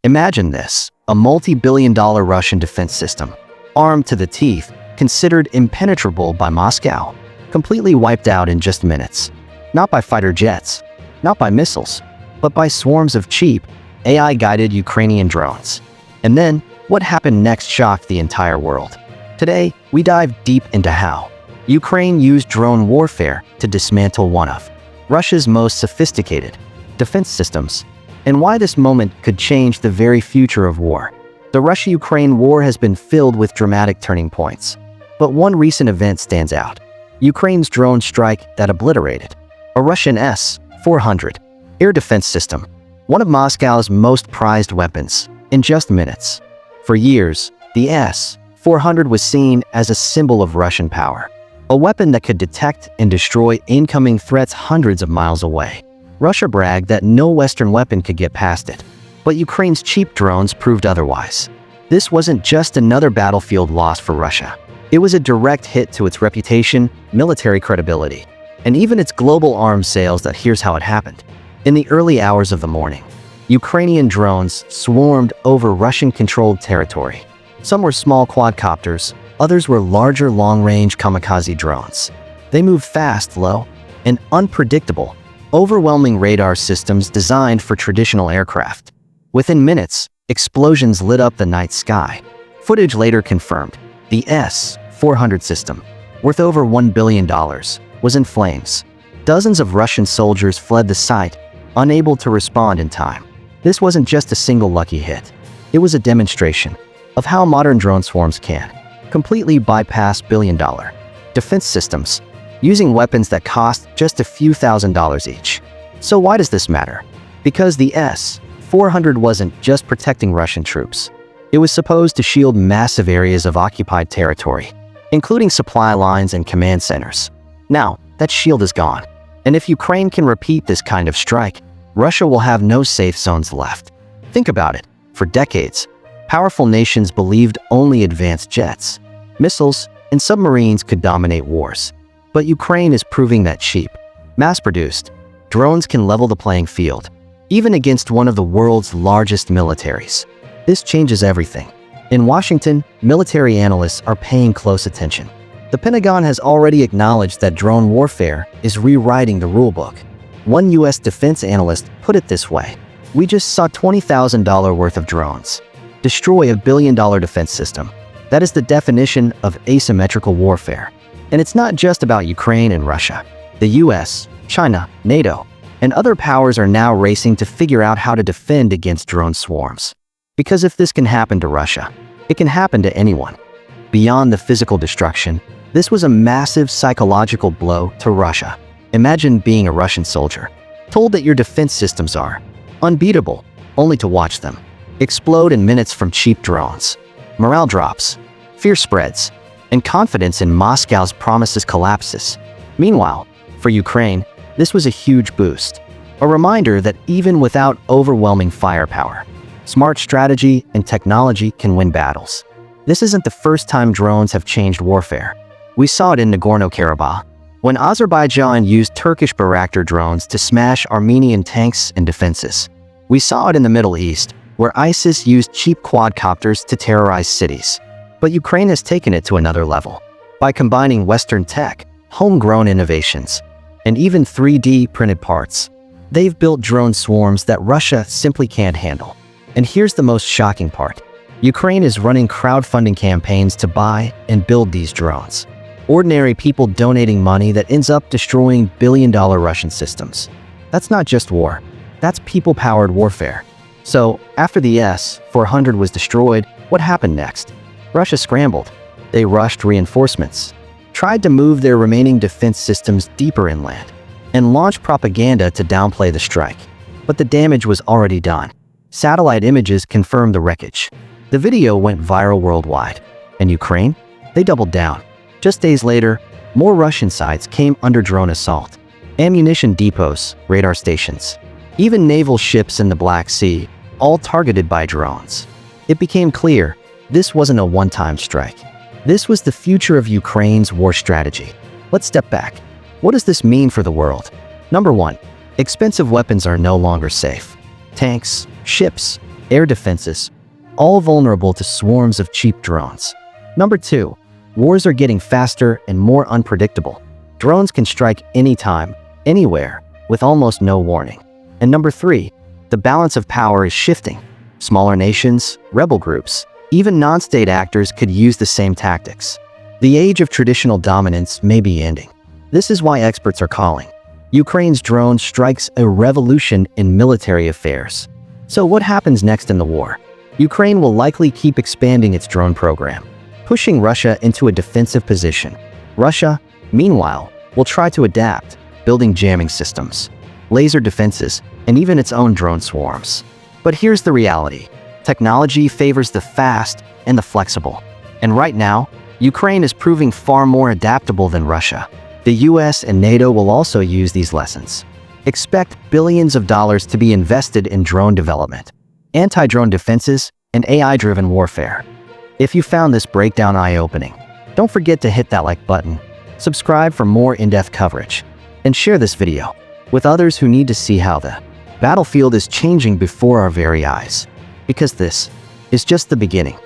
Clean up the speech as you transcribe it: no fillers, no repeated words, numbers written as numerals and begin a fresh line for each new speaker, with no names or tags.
Imagine this, a multi-billion-dollar Russian defense system, armed to the teeth, considered impenetrable by Moscow, completely wiped out in just minutes. Not by fighter jets, not by missiles, but by swarms of cheap, AI-guided Ukrainian drones. And then, what happened next shocked the entire world. Today, we dive deep into how Ukraine used drone warfare to dismantle one of Russia's most sophisticated defense systems, and why this moment could change the very future of war. The Russia-Ukraine war has been filled with dramatic turning points, but one recent event stands out. Ukraine's drone strike that obliterated a Russian S-400 air defense system, one of Moscow's most prized weapons, in just minutes. For years, the S-400 was seen as a symbol of Russian power, a weapon that could detect and destroy incoming threats hundreds of miles away. Russia bragged that no Western weapon could get past it, but Ukraine's cheap drones proved otherwise. This wasn't just another battlefield loss for Russia. It was a direct hit to its reputation, military credibility, and even its global arms sales. Here's how it happened. In the early hours of the morning, Ukrainian drones swarmed over Russian-controlled territory. Some were small quadcopters, others were larger long-range kamikaze drones. They moved fast, low, and unpredictable, overwhelming radar systems designed for traditional aircraft. Within minutes, explosions lit up the night sky. Footage later confirmed the S-400 system, worth over $1 billion, was in flames. Dozens of Russian soldiers fled the site, unable to respond in time. This wasn't just a single lucky hit. It was a demonstration of how modern drone swarms can completely bypass billion-dollar defense systems, using weapons that cost just a few $1,000s each. So why does this matter? Because the S-400 wasn't just protecting Russian troops. It was supposed to shield massive areas of occupied territory, including supply lines and command centers. Now, that shield is gone. And if Ukraine can repeat this kind of strike, Russia will have no safe zones left. Think about it. For decades, powerful nations believed only advanced jets, missiles, and submarines could dominate wars. But Ukraine is proving that cheap, mass-produced drones can level the playing field, even against one of the world's largest militaries. This changes everything. In Washington, military analysts are paying close attention. The Pentagon has already acknowledged that drone warfare is rewriting the rulebook. One U.S. defense analyst put it this way: "We just saw $20,000 worth of drones destroy a billion-dollar defense system. That is the definition of asymmetrical warfare." And it's not just about Ukraine and Russia. The US, China, NATO, and other powers are now racing to figure out how to defend against drone swarms. Because if this can happen to Russia, it can happen to anyone. Beyond the physical destruction, this was a massive psychological blow to Russia. Imagine being a Russian soldier, told that your defense systems are unbeatable, only to watch them explode in minutes from cheap drones. Morale drops, fear spreads, and confidence in Moscow's promises collapses. Meanwhile, for Ukraine, this was a huge boost. A reminder that even without overwhelming firepower, smart strategy and technology can win battles. This isn't the first time drones have changed warfare. We saw it in Nagorno-Karabakh, when Azerbaijan used Turkish Bayraktar drones to smash Armenian tanks and defenses. We saw it in the Middle East, where ISIS used cheap quadcopters to terrorize cities. But Ukraine has taken it to another level. By combining Western tech, homegrown innovations, and even 3D printed parts, they've built drone swarms that Russia simply can't handle. And here's the most shocking part. Ukraine is running crowdfunding campaigns to buy and build these drones. Ordinary people donating money that ends up destroying billion-dollar Russian systems. That's not just war. That's people-powered warfare. So, after the S-400 was destroyed, what happened next? Russia scrambled. They rushed reinforcements, tried to move their remaining defense systems deeper inland, and launched propaganda to downplay the strike. But the damage was already done. Satellite images confirmed the wreckage. The video went viral worldwide. And Ukraine? They doubled down. Just days later, more Russian sites came under drone assault. Ammunition depots, radar stations, even naval ships in the Black Sea, all targeted by drones. It became clear this wasn't a one-time strike. This was the future of Ukraine's war strategy. Let's step back. What does this mean for the world? Number one, expensive weapons are no longer safe. Tanks, ships, air defenses, all vulnerable to swarms of cheap drones. Number 2. Wars are getting faster and more unpredictable. Drones can strike anytime, anywhere, with almost no warning. And number 3. The balance of power is shifting. Smaller nations, rebel groups, even non-state actors could use the same tactics. The age of traditional dominance may be ending. This is why experts are calling Ukraine's drone strikes a revolution in military affairs. So what happens next in the war? Ukraine will likely keep expanding its drone program, pushing Russia into a defensive position. Russia, meanwhile, will try to adapt, building jamming systems, laser defenses, and even its own drone swarms. But here's the reality. Technology favors the fast and the flexible. And right now, Ukraine is proving far more adaptable than Russia. The US and NATO will also use these lessons. Expect billions of dollars to be invested in drone development, anti-drone defenses, and AI-driven warfare. If you found this breakdown eye-opening, don't forget to hit that like button, subscribe for more in-depth coverage, and share this video with others who need to see how the battlefield is changing before our very eyes. Because this is just the beginning.